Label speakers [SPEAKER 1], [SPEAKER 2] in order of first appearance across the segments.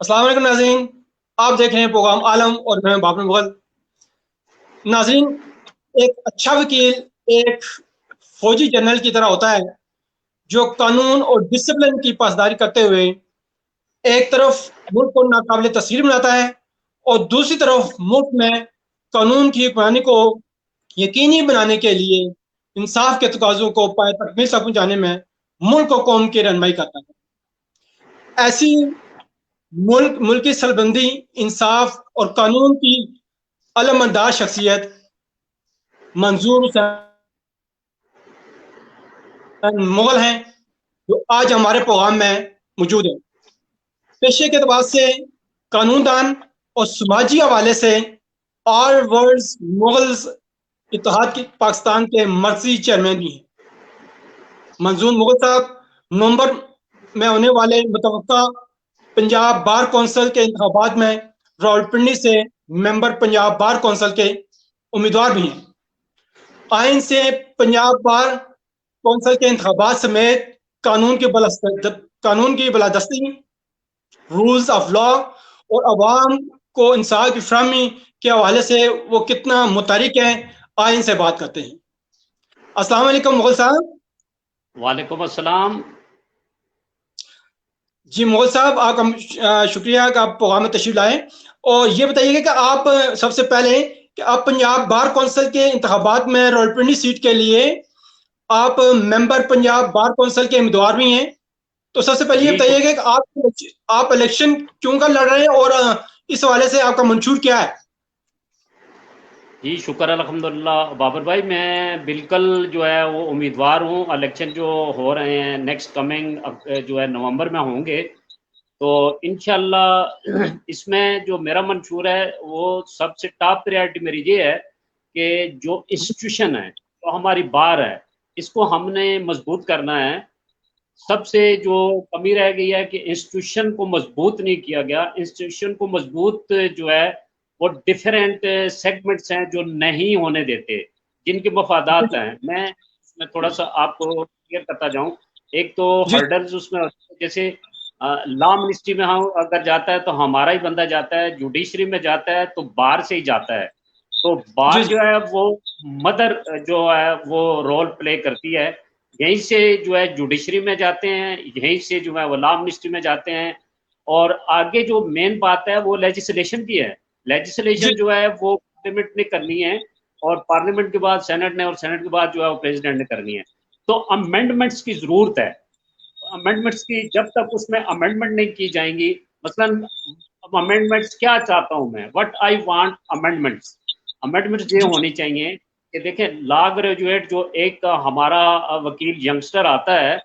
[SPEAKER 1] अस्सलाम वालेकुम नाज़रीन, आप देख रहे हैं प्रोग्राम आलम और मैं बाबर मुगल। नाज़रीन, एक अच्छा वकील एक फौजी जनरल की तरह होता है जो कानून और डिसिप्लिन की पासदारी करते हुए एक तरफ मुल्क को नाकाबिल तस्वीर बनाता है और दूसरी तरफ मुल्क में कानून की हुक्मरानी को यकीनी बनाने के लिए इंसाफ के तकाज़ों को पाए तकमील तक पहुँचाने में मुल्क और कौम की रहनुमाई करता है। ऐसी मुल्की सलबंदी, इंसाफ और कानून की अलमंदाज शख्सियत मंजूर हुसैन मुगल हैं, जो आज हमारे प्रोग्राम में मौजूद है। पेशे के अतबार से कानूनदान और समाजी हवाले से ऑल वर्ल्ड मुगल्स इत्तेहाद की पाकिस्तान के मर्जी चेयरमैन भी हैं। मंजूर मुगल साहब नवंबर में होने वाले मुतवक्का पंजाब बार कौंसिल के इंतखाबात में रावलपिंडी से मेंबर पंजाब बार कौंसिल के उम्मीदवार भी हैं। आइन से पंजाब बार कौंसिल के इंतखाबात समेत कानून की बलादस्ती, रूल्स ऑफ लॉ और अवाम को इंसाफ की फराहमी के हवाले से वो कितना मुतहरिक है, आइन से बात करते हैं। अस्सलाम वालेकुम मुगल साहब।
[SPEAKER 2] वालेकुम अस्सलाम।
[SPEAKER 1] जी मुगल साहब, आपका शुक्रिया कि आप प्रोग्राम में तशरीफ लाए। और ये बताइएगा कि आप सबसे पहले कि आप पंजाब बार कौंसिल के इंतखाबात में रावलपिंडी सीट के लिए आप मेंबर पंजाब बार कौंसिल के उम्मीदवार भी हैं। तो सबसे पहले ये बताइएगा कि आप इलेक्शन क्यों कर लड़ रहे हैं और इस हवाले से आपका मंशूर क्या है?
[SPEAKER 2] जी शुक्र अल्हम्दुलिल्लाह बाबर भाई, मैं बिल्कुल जो है वो उम्मीदवार हूँ। इलेक्शन जो हो रहे हैं नेक्स्ट कमिंग जो है नवंबर में होंगे, तो इंशाल्लाह इसमें जो मेरा मंशूर है वो सबसे टॉप प्रायोरिटी मेरी ये है कि जो इंस्टीट्यूशन है, जो हमारी बार है, इसको हमने मजबूत करना है। सबसे जो कमी रह गई है कि इंस्टीट्यूशन को मजबूत नहीं किया गया। इंस्टीट्यूशन को मजबूत जो है वो डिफरेंट सेगमेंट्स हैं जो नहीं होने देते, जिनके मफादात हैं। मैं उसमें थोड़ा सा आपको क्लियर करता जाऊं। एक तो हर्डल्स उसमें, जैसे लॉ मिनिस्ट्री में हम अगर जाता है तो हमारा ही बंदा जाता है, जुडिशरी में जाता है तो बार से ही जाता है। तो बार जो है वो मदर जो है वो रोल प्ले करती है। यहीं से जो है जुडिशरी में जाते हैं, यहीं से जो है वो लॉ मिनिस्ट्री में जाते हैं। और आगे जो मेन बात है वो लेजिस्लेशन की है। लेजिस्लेशन जो है वो पार्लियामेंट ने करनी है, और पार्लियामेंट के बाद सेनेट ने, और सेनेट के बाद जो है वो प्रेसिडेंट ने करनी है। तो अमेंडमेंट्स की जरूरत है। अमेंडमेंट्स की जब तक उसमें अमेंडमेंट नहीं की जाएंगी, मसलन अमेंडमेंट्स क्या चाहता हूं मैं, what I want amendments. Amendments ये होनी चाहिए कि देखें, लॉ ग्रेजुएट जो एक हमारा वकील यंगस्टर आता है,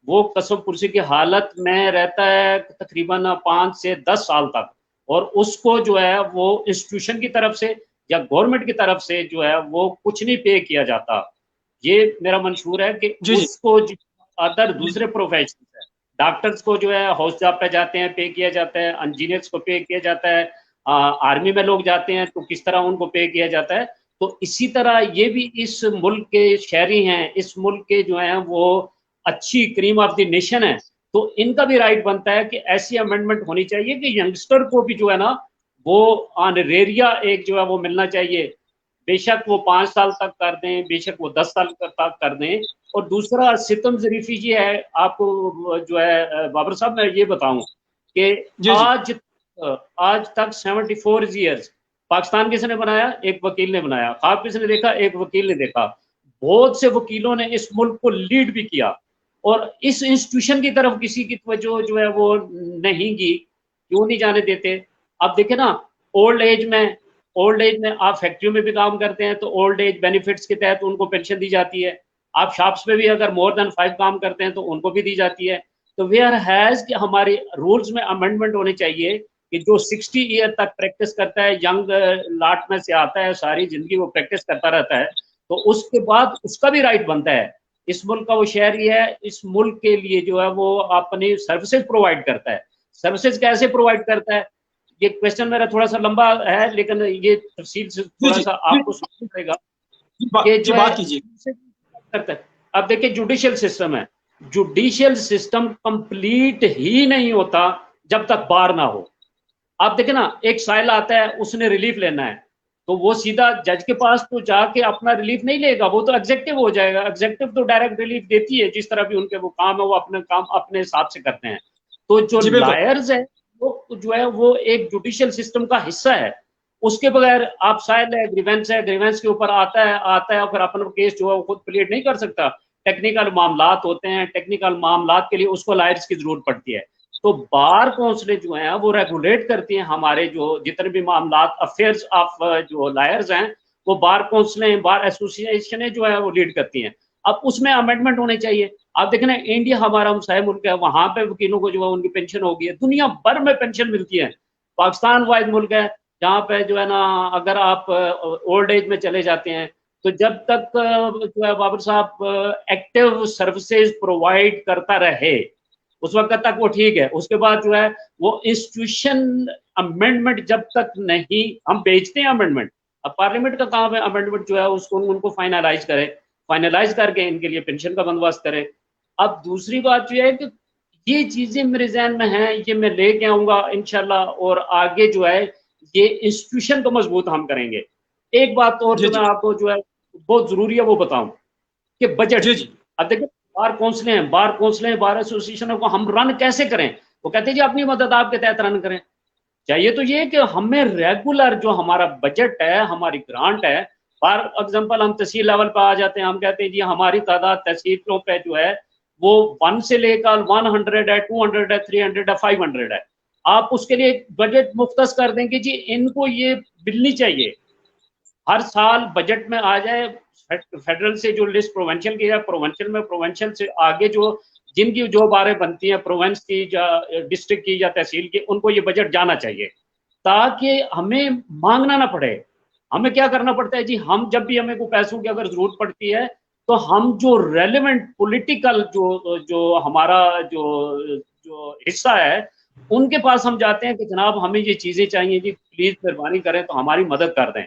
[SPEAKER 2] वो कसम पुर्सी की हालत में रहता है तकरीबन 5 से 10 साल तक, और उसको जो है वो इंस्टीट्यूशन की तरफ से या गवर्नमेंट की तरफ से जो है वो कुछ नहीं पे किया जाता। ये मेरा मंशूर है कि उसको अदर दूसरे प्रोफेशन है, डॉक्टर्स को जो है हाउस जॉब पे जाते हैं पे किया जाता है, इंजीनियर्स को पे किया जाता है, आर्मी में लोग जाते हैं तो किस तरह उनको पे किया जाता है। तो इसी तरह ये भी इस मुल्क के शहरी हैं, इस मुल्क के जो हैं वो अच्छी क्रीम ऑफ द नेशन है। तो इनका भी राइट बनता है कि ऐसी अमेंडमेंट होनी चाहिए कि यंगस्टर को भी जो है ना वो ऑनरेरिया एक जो है वो मिलना चाहिए। बेशक वो 5 साल तक कर दें, बेशक वो 10 साल तक कर दें। और दूसरा सितम ज़रीफ़ी ये है, आपको जो है बाबर साहब मैं ये बताऊं कि आज तक 74 ईयर्स पाकिस्तान किसने बनाया? एक वकील ने बनाया। ख्वाब किसने देखा? एक वकील ने देखा। बहुत से वकीलों ने इस मुल्क को लीड भी किया, और इस इंस्टीट्यूशन की तरफ किसी की तवज्जो जो है वो नहीं की। क्यों नहीं जाने देते? अब देखे ना, ओल्ड एज में आप फैक्ट्रियों में भी काम करते हैं तो ओल्ड एज बेनिफिट्स के तहत उनको पेंशन दी जाती है। आप शॉप्स में भी अगर मोर देन 5 काम करते हैं तो उनको भी दी जाती है। तो वेयर हैज कि हमारे रूल्स में अमेंडमेंट होने चाहिए कि जो 60 ईयर तक प्रैक्टिस करता है, यंग लाट में से आता है, सारी जिंदगी वो प्रैक्टिस करता रहता है, तो उसके बाद उसका भी राइट बनता है। इस मुल्क का वो शहरी है, इस मुल्क के लिए जो है वो अपनी सर्विसेज प्रोवाइड करता है। सर्विसेज कैसे प्रोवाइड करता है? ये क्वेश्चन मेरा थोड़ा सा लंबा है, लेकिन ये तफसील से थोड़ा सा आपको समझना पड़ेगा कि जो है करता है। अब देखिए जुडिशियल सिस्टम है, जुडिशियल सिस्टम कंप्लीट ही नहीं होता जब तक बार ना हो। आप देखें ना, एक साइल आता है, उसने रिलीफ लेना है, तो वो सीधा जज के पास तो जाके अपना रिलीफ नहीं लेगा, वो तो एग्जेक्टिव हो जाएगा। एग्जेक्टिव तो डायरेक्ट रिलीफ देती है, जिस तरह भी उनके वो काम है, वो अपने काम अपने हिसाब से करते हैं। तो जो
[SPEAKER 1] जी बिल्कुल।
[SPEAKER 2] लायर्स है, वो जो है वो एक जुडिशियल सिस्टम का हिस्सा है। उसके बगैर आप साइल है, ग्रीवेंस के ऊपर आता है और फिर अपना केस जो है वो खुद प्लीड नहीं कर सकता। टेक्निकल मामलात होते हैं, टेक्निकल मामलात के लिए उसको लायर्स की जरूरत पड़ती है। तो बार काउंसिलें जो हैं वो रेगुलेट करती हैं हमारे जो जितने भी मामलात, अफेयर्स ऑफ जो लायर्स हैं, वो बार काउंसिलें, बार एसोसिएशनें जो है वो लीड करती हैं। अब उसमें अमेंडमेंट होने चाहिए। आप देखें ना, इंडिया हमारा हमसाया मुल्क है, वहां पे वकीलों को जो है उनकी पेंशन होगी है, दुनिया भर में पेंशन मिलती है। पाकिस्तान वाइज मुल्क है जहाँ पे जो है ना, अगर आप ओल्ड एज में चले जाते हैं, तो जब तक जो है बाबर साहब एक्टिव सर्विसेज प्रोवाइड करता रहे, उस वक्त तक वो ठीक है। उसके बाद जो है वो इंस्टीट्यूशन अमेंडमेंट जब तक नहीं, हम भेजते हैं अमेंडमेंट, अब पार्लियामेंट का काम है अमेंडमेंट जो है उसको उनको फाइनलाइज करे, फाइनलाइज करके इनके लिए पेंशन का बंदोबस्त करे। अब दूसरी बात जो है कि ये चीजें मेरे जहन में हैं, ये मैं लेके आऊंगा इंशाल्लाह, और आगे जो है ये इंस्टीट्यूशन को मजबूत हम करेंगे। एक बात और
[SPEAKER 1] जी
[SPEAKER 2] जो मैं
[SPEAKER 1] जी
[SPEAKER 2] आपको जो है बहुत जरूरी है वो बताऊं कि बजट।
[SPEAKER 1] जी जी
[SPEAKER 2] अब देखिए, बार एसोसिएशन को हम रन कैसे करें? वो कहते हैं जी अपनी मदद आपके तहत रन करें। चाहिए तो ये कि हमें रेगुलर जो हमारा बजट है, हमारी ग्रांट है, फॉर एग्जांपल हम तहसील लेवल पर आ जाते हैं, हम कहते हैं जी हमारी तादाद तहसीलों पे जो है वो 1 से लेकर 100 है, 200 है, 300 है, 500 है। आप उसके लिए बजट मुख्तस कर देंगे जी, इनको ये मिलनी चाहिए, हर साल बजट में आ जाए। फेडरल से जो लिस्ट प्रोवेंशियल की है, प्रोवेंशियल में, प्रोवेंशियल से आगे जो जिनकी जो बारें बनती हैं प्रोवेंस की या डिस्ट्रिक्ट की या तहसील की, उनको ये बजट जाना चाहिए, ताकि हमें मांगना ना पड़े। हमें क्या करना पड़ता है जी, हम जब भी हमें को पैसों की अगर जरूरत पड़ती है, तो हम जो रेलिवेंट पॉलिटिकल जो जो हमारा जो जो हिस्सा है, उनके पास हम जाते हैं कि जनाब हमें ये चीजें चाहिए जी, प्लीज मेहरबानी करें तो हमारी मदद कर दें।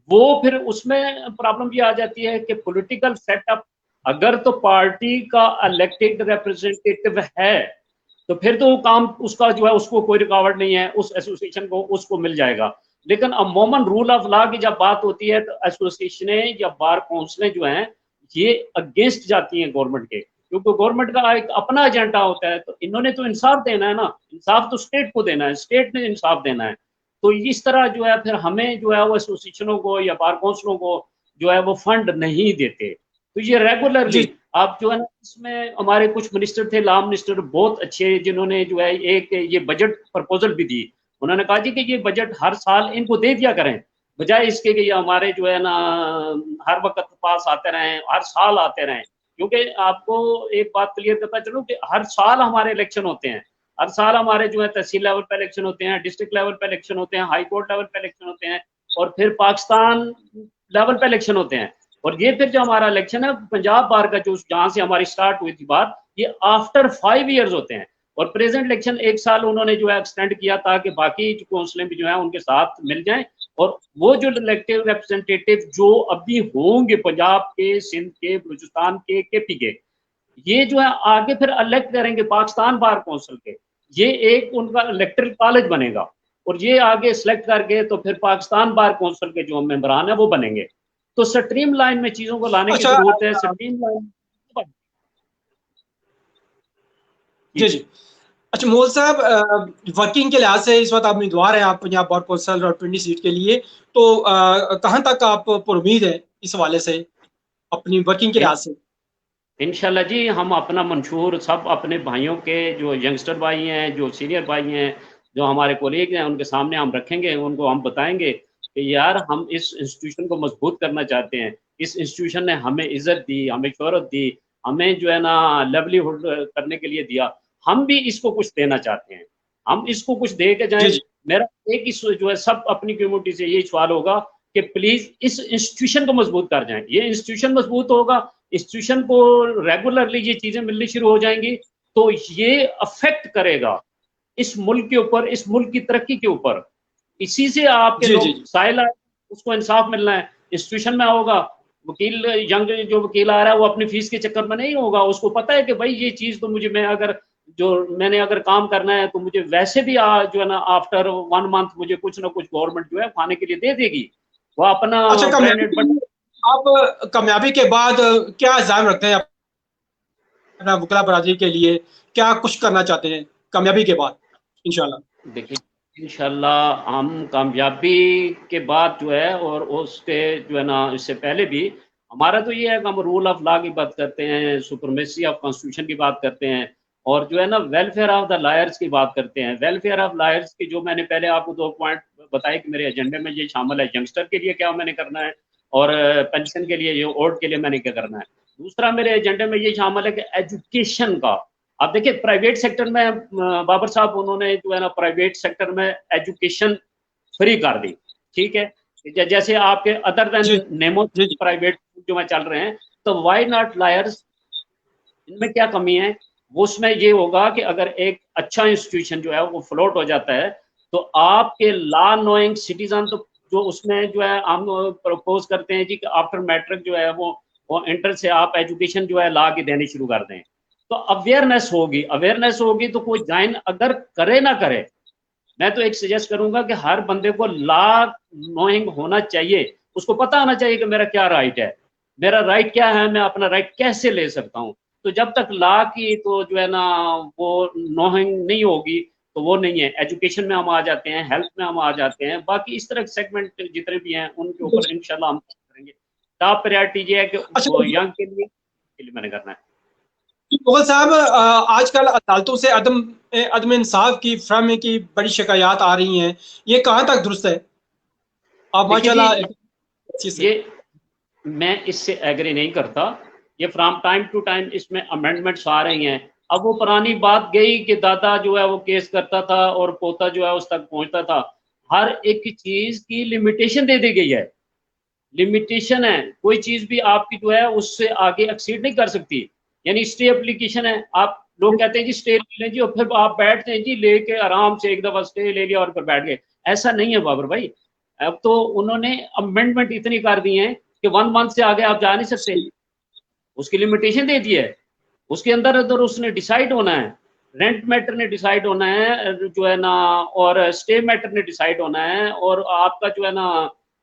[SPEAKER 2] वो फिर उसमें प्रॉब्लम ये आ जाती है कि पॉलिटिकल सेटअप, अगर तो पार्टी का इलेक्टेड रिप्रेजेंटेटिव है, तो फिर तो वो काम उसका जो है उसको कोई रुकावट नहीं है, उस एसोसिएशन को उसको मिल जाएगा। लेकिन अमूमन रूल ऑफ लॉ की जब बात होती है, तो एसोसिएशनें या बार काउंसिलें जो हैं ये अगेंस्ट जाती हैं गवर्नमेंट के, क्योंकि गवर्नमेंट का एक अपना एजेंडा होता है। तो इन्होंने तो इंसाफ देना है ना, इंसाफ तो स्टेट को देना है, स्टेट ने इंसाफ देना है। तो इस तरह जो है फिर हमें जो है वो एसोसिएशनों को या बार काउंसिलों को जो है वो फंड नहीं देते। तो ये रेगुलरली
[SPEAKER 1] जी
[SPEAKER 2] आप जो है ना, इसमें हमारे कुछ मिनिस्टर थे, लॉ मिनिस्टर बहुत अच्छे, जिन्होंने जो है एक ये बजट प्रपोजल भी दी। उन्होंने कहा जी कि ये बजट हर साल इनको दे दिया करें, बजाय इसके कि ये हमारे जो है ना हर वक्त पास आते रहें, हर साल आते रहें। क्योंकि आपको एक बात क्लियर करता चलूं कि हर साल हमारे इलेक्शन होते हैं, हर साल हमारे जो है तहसील लेवल पे इलेक्शन होते हैं, डिस्ट्रिक्ट लेवल पे इलेक्शन होते हैं, हाई कोर्ट लेवल पे इलेक्शन होते हैं, और फिर पाकिस्तान लेवल पे इलेक्शन होते हैं। और ये फिर जो हमारा इलेक्शन है पंजाब बार का, जो जहां से हमारी स्टार्ट हुई थी बात, ये आफ्टर 5 ईयर्स होते हैं। और प्रेजेंट इलेक्शन 1 साल उन्होंने जो है एक्सटेंड किया, ताकि बाकी काउंसिलें भी जो है उनके साथ मिल जाएं। और वो जो इलेक्टिव रिप्रेजेंटेटिव जो अभी होंगे पंजाब के, सिंध के, बलूचिस्तान के, केपी के, ये जो है आगे फिर इलेक्ट करेंगे पाकिस्तान बार काउंसिल के। ये एक उनका इलेक्टरल कॉलेज बनेगा, और ये आगे सिलेक्ट करके तो फिर पाकिस्तान बार काउंसिल के जो मेंबरान है वो बनेंगे। तो स्ट्रीम लाइन में चीजों को लाने की
[SPEAKER 1] अच्छा
[SPEAKER 2] जरूरत है, स्ट्रीम लाइन।
[SPEAKER 1] जी जी। अच्छा मोल साहब, वर्किंग के लिहाज से इस वक्त आप उम्मीदवार हैं, आप पंजाब बार कौंसल और पिंडी सीट के लिए, तो कहाँ तक आप पर उम्मीद है इस हवाले से अपनी वर्किंग के लिहाज से?
[SPEAKER 2] इंशाल्लाह जी, हम अपना मंशूर सब अपने भाइयों के, जो यंगस्टर भाई हैं, जो सीनियर भाई हैं, जो हमारे कोलीग हैं, उनके सामने हम रखेंगे। उनको हम बताएंगे कि यार हम इस इंस्टीट्यूशन को मजबूत करना चाहते हैं, इस इंस्टीट्यूशन ने हमें इज्जत दी, हमें शोहरत दी, हमें जो है ना लेवलीहुड करने के लिए दिया, हम भी इसको कुछ देना चाहते हैं, हम इसको कुछ दे के
[SPEAKER 1] जी
[SPEAKER 2] जाएं।
[SPEAKER 1] जी
[SPEAKER 2] मेरा एक ही जो है सब अपनी कम्युनिटी से यही सवाल होगा कि प्लीज इस इंस्टीट्यूशन को मजबूत कर जाएं। ये इंस्टीट्यूशन मजबूत होगा, इंस्टीट्यूशन को रेगुलरली ये चीजें मिलनी शुरू हो जाएंगी, तो ये अफेक्ट करेगा इस मुल्क के ऊपर, इस मुल्क की तरक्की के ऊपर। इसी से आपके
[SPEAKER 1] जी जी
[SPEAKER 2] लोग साइल आए, उसको इंसाफ मिलना है, इंस्टीट्यूशन में होगा, वकील यंग जो वकील आ रहा है वो अपनी फीस के चक्कर में नहीं होगा, उसको पता है कि भाई ये चीज तो मुझे, मैं अगर जो मैंने अगर काम करना है तो मुझे वैसे भी जो है ना आफ्टर 1 मंथ मुझे कुछ ना कुछ गवर्नमेंट जो है खाने के लिए दे देगी, वो अपना
[SPEAKER 1] अच्छा,
[SPEAKER 2] ब्रेड
[SPEAKER 1] कामयाबी
[SPEAKER 2] एंड
[SPEAKER 1] के
[SPEAKER 2] बटर।
[SPEAKER 1] लिए आप कामयाबी के बाद क्या इल्जाम रखते हैं अपना वकला बरादरी के लिए? क्या कुछ करना चाहते हैं कामयाबी के बाद इंशाल्लाह?
[SPEAKER 2] देखिए, इंशाल्लाह हम कामयाबी के बाद जो है और उसके जो है ना इससे पहले भी हमारा तो ये है कि हम रूल ऑफ लॉ की बात करते हैं, सुप्रीमेसी ऑफ कॉन्स्टिट्यूशन की बात करते हैं, और जो है ना वेलफेयर ऑफ द लॉयर्स की बात करते हैं। वेलफेयर ऑफ लॉयर्स की जो मैंने पहले आपको 2 पॉइंट बताए कि मेरे एजेंडे में ये शामिल है, यंगस्टर के लिए क्या मैंने करना है और पेंशन के लिए, ये ओल्ड के लिए मैंने क्या करना है। दूसरा मेरे एजेंडे में ये शामिल है कि एजुकेशन का, आप देखिए प्राइवेट सेक्टर में बाबर साहब उन्होंने जो है ना प्राइवेट सेक्टर में एजुकेशन फ्री कर दी, ठीक है, जैसे आपके अदर
[SPEAKER 1] जी
[SPEAKER 2] देन नेमो
[SPEAKER 1] जी जी।
[SPEAKER 2] प्राइवेट जो में चल रहे हैं, तो व्हाई नॉट लायर्स, इनमें क्या कमी है? वो उसमें ये होगा कि अगर एक अच्छा इंस्टीट्यूशन जो है वो फ्लोट हो जाता है तो आपके लॉ नोइंग सिटीजन, तो जो उसमें जो है हम प्रपोज करते हैं जी कि आफ्टर मैट्रिक जो है वो इंटर से आप एजुकेशन जो है लॉ की देनी शुरू कर दें, तो अवेयरनेस होगी तो कोई ज्वाइन अगर करे ना करे, मैं तो एक सजेस्ट करूंगा कि हर बंदे को लॉ नोइंग होना चाहिए, उसको पता होना चाहिए कि मेरा क्या राइट है, मेरा राइट क्या है, मैं अपना राइट कैसे ले सकता हूँ। तो जब तक लॉ की तो जो है ना वो नोइंग नहीं होगी तो वो नहीं है। एजुकेशन में हम आ जाते हैं, हेल्थ में हम आ जाते हैं, बाकी इस तरह के सेगमेंट जितने भी हैं उनके ऊपर इंशाल्लाह हम करेंगे। टॉप प्रायोरिटी ये है कि
[SPEAKER 1] अच्छा,
[SPEAKER 2] यंग के लिए मैंने करना है।
[SPEAKER 1] मुगल साहब, आजकल अदालतों से अदम अदम इंसाफ की फ्राहमी की बड़ी शिकायत आ रही हैं, ये कहाँ तक दुरुस्त है? आप
[SPEAKER 2] देखिए जी,
[SPEAKER 1] माशाल्लाह अच्छी से।
[SPEAKER 2] ये मैं इससे एग्री नहीं करता। ये फ्रॉम टाइम टू टाइम इसमें अमेंडमेंट्स आ रही हैं। अब वो पुरानी बात गई कि दादा जो है वो केस करता था और पोता जो है उस तक पहुंचता था। हर एक चीज की लिमिटेशन दे दी गई है, लिमिटेशन है, कोई चीज भी आपकी जो है उससे आगे एक्सीड नहीं कर सकती। यानी स्टे एप्लीकेशन है, आप लोग कहते हैं जी स्टे ले लें जी, और फिर आप बैठते हैं जी लेके आराम से एक दफा स्टे ले लिया और फिर बैठ गए। ऐसा नहीं है बाबर भाई। अब तो उन्होंने अमेंडमेंट इतनी कर दी है कि 1 मंथ से आगे आप जा नहीं सकते, उसकी लिमिटेशन दे दी है। उसके अंदर अंदर उसने डिसाइड होना है, रेंट मैटर ने डिसाइड होना है जो है ना, और स्टे मैटर ने डिसाइड होना है, और आपका जो है ना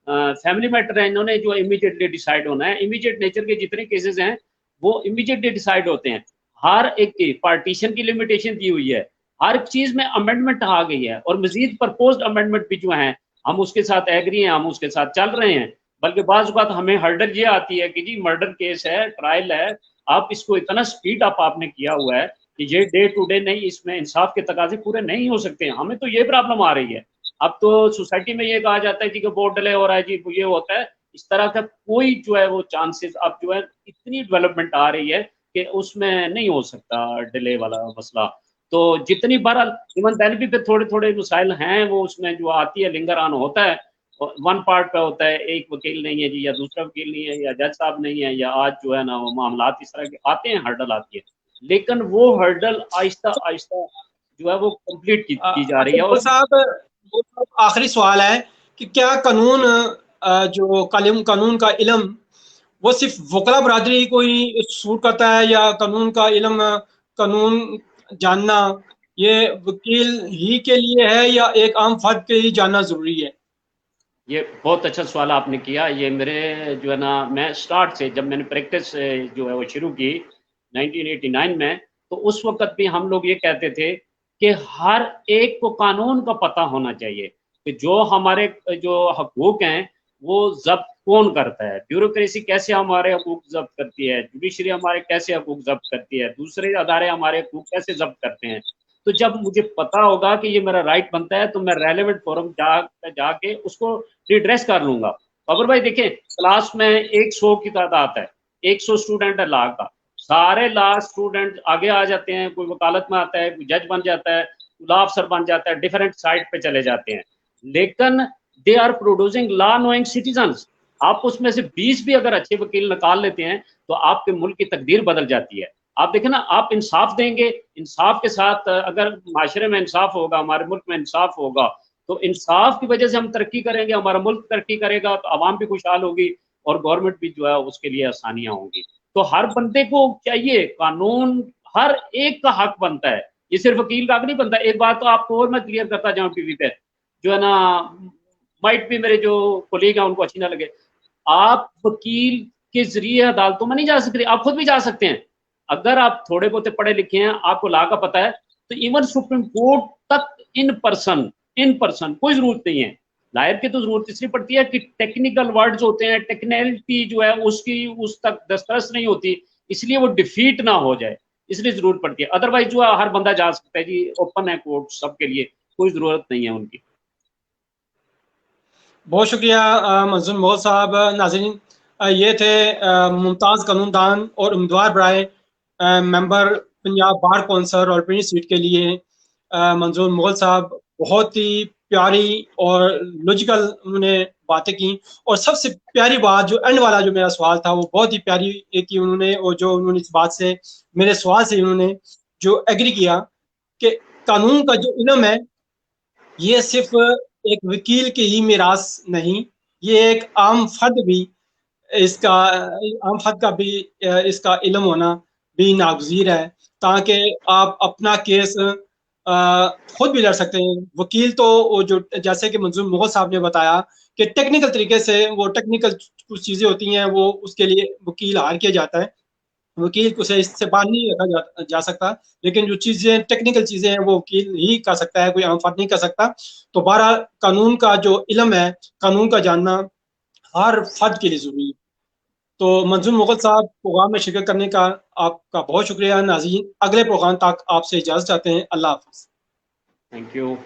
[SPEAKER 2] फैमिली मैटर है, इन्होंने जो इमीडिएटली डिसाइड होना है। इमीडिएट नेचर के जितने केसेस हैं वो इमीडिएटली डिसाइड होते हैं। हर एक की पार्टीशन की लिमिटेशन दी हुई है, हर चीज में अमेंडमेंट आ गई है, और मजीद प्रपोज्ड अमेंडमेंट भी जो है हम उसके साथ एग्री हैं, हम उसके साथ चल रहे हैं। बल्कि बाज बात हमें हर्डल ये आती है कि जी मर्डर केस है, ट्रायल है, आप इसको इतना स्पीड अप आपने किया हुआ है कि ये डे टू डे नहीं, इसमें इंसाफ के तकाजे पूरे नहीं हो सकते। हमें तो ये प्रॉब्लम आ रही है। अब तो सोसाइटी में ये कहा जाता है कि वोट डिले हो रहा है जी, ये होता है, इस तरह का कोई जो है वो चांसेस अब जो है इतनी डेवलपमेंट आ रही है कि उसमें नहीं हो सकता डिले वाला मसला। तो जितनी बार इवन देन भी फिर थोड़े थोड़े मसाइल हैं वो उसमें जो आती है, लिंगर ऑन होता है, वन पार्ट पे होता है, एक वकील नहीं है जी, या दूसरा वकील नहीं है, या जज साहब नहीं है, या आज जो है ना वो मामला इस तरह के आते हैं, हर्डल आती है, लेकिन वो हर्डल आहिस्ता आहिस्ता जो है वो कंप्लीट की जा रही
[SPEAKER 1] अच्छा
[SPEAKER 2] है।
[SPEAKER 1] मुगल
[SPEAKER 2] और
[SPEAKER 1] साहब, आखिरी सवाल है कि क्या कानून, जो कानून का इल्म वो सिर्फ वकला बरादरी को ही सूट करता है, या कानून का इल्म, कानून जानना ये वकील ही के लिए है, या एक आम फर्द के ही जानना जरूरी है?
[SPEAKER 2] ये बहुत अच्छा सवाल आपने किया। ये मेरे जो है ना, मैं स्टार्ट से जब मैंने प्रैक्टिस जो है वो शुरू की 1989 में, तो उस वक्त भी हम लोग ये कहते थे कि हर एक को कानून का पता होना चाहिए कि जो हमारे जो हकूक हैं वो जब्त कौन करता है, ब्यूरोक्रेसी कैसे हमारे हकूक जब्त करती है, जुडिशरी हमारे कैसे हकूक जब्त करती है, दूसरे अदारे हमारे हकूक कैसे जब्त करते हैं। तो जब मुझे पता होगा कि ये मेरा राइट बनता है तो मैं रेलेवेंट फोरम जाके उसको रिड्रेस कर लूंगा। अगर भाई देखें क्लास में 100 की तादाद है, 100 स्टूडेंट है लॉ का, सारे लॉ स्टूडेंट आगे आ जाते हैं, कोई वकालत में आता है, कोई जज बन जाता है, लॉ अफसर बन जाता है, डिफरेंट साइड पे चले जाते हैं, लेकिन they are producing law knowing citizens. आप उसमें से 20 भी अगर अच्छे वकील निकाल लेते हैं तो आपके मुल्क की तकदीर बदल जाती है। आप देखें ना, आप इंसाफ देंगे, इंसाफ के साथ अगर माशरे में इंसाफ होगा, हमारे मुल्क में इंसाफ होगा, तो इंसाफ की वजह से हम तरक्की करेंगे, हमारा मुल्क तरक्की करेगा, तो आवाम भी खुशहाल होगी, और गवर्नमेंट भी जो है उसके लिए आसानियां होंगी। तो हर बंदे को चाहिए, कानून हर एक का हक बनता है, ये सिर्फ वकील का हक नहीं बनता। एक बात तो आपको और मैं क्लियर करता जाऊं टीवी पे, जो है ना, माइट भी मेरे जो कोलीग हैं उनको अच्छी ना लगे, आप वकील के जरिए अदालतों में नहीं जा सकते, आप खुद भी जा सकते हैं। अगर आप थोड़े बहुत पढ़े लिखे हैं, आपको लॉ का पता है, तो इवन सुप्रीम कोर्ट तक इन पर्सन कोई जरूरत नहीं है। लायर की तो जरूरत इसलिए पड़ती है कि टेक्निकल वर्ड्स होते हैं, टेक्निकलिटी जो है उसकी उस तक दस्तरस नहीं होती, इसलिए वो डिफीट ना हो जाए, इसलिए जरूरत पड़ती है। अदरवाइज जो है हर बंदा जा सकता है जी, ओपन है कोर्ट सबके लिए, कोई जरूरत नहीं है उनकी।
[SPEAKER 1] बहुत शुक्रिया मंजूर मोहल साहब। नाज़रीन, ये थे मुमताज़ कानूनदान और उम्मीदवार बराए मेंबर पंजाब बार कौंसल और प्रिंस सीट के लिए मंजूर मोहल साहब। बहुत ही प्यारी और लॉजिकल उन्होंने बातें की, और सबसे प्यारी बात जो एंड वाला जो मेरा सवाल था वो बहुत ही प्यारी की उन्होंने, और जो उन्होंने इस बात से, मेरे सवाल से उन्होंने जो एग्री किया कि कानून का जो इल्म है ये सिर्फ एक वकील की ही मीरास नहीं, ये एक आम फर्द भी इसका आम फर्द का भी इसका इल्म होना भी नागजीर है, ताकि आप अपना केस खुद भी लड़ सकते हैं। वकील तो वो जो जैसे कि मंजूर मुगल साहब ने बताया कि टेक्निकल तरीके से वो टेक्निकल कुछ चीज़ें होती हैं, वो उसके लिए वकील हायर किया जाता है, वकील को से इससे बाहर नहीं रखा जा सकता। लेकिन जो चीज़ें टेक्निकल चीज़ें हैं वो वकील ही कर सकता है, कोई आम फर्द नहीं कर सकता। तो बहरहाल कानून का जो इल्म है, कानून का जानना हर फर्द के लिए ज़रूरी है। तो मंजूर मुगल साहब, प्रोग्राम में शिरकत करने का आपका बहुत शुक्रिया। नाज़रीन, अगले प्रोग्राम तक आपसे इजाज़त चाहते हैं। अल्लाह हाफ़िज़।
[SPEAKER 2] Thank you.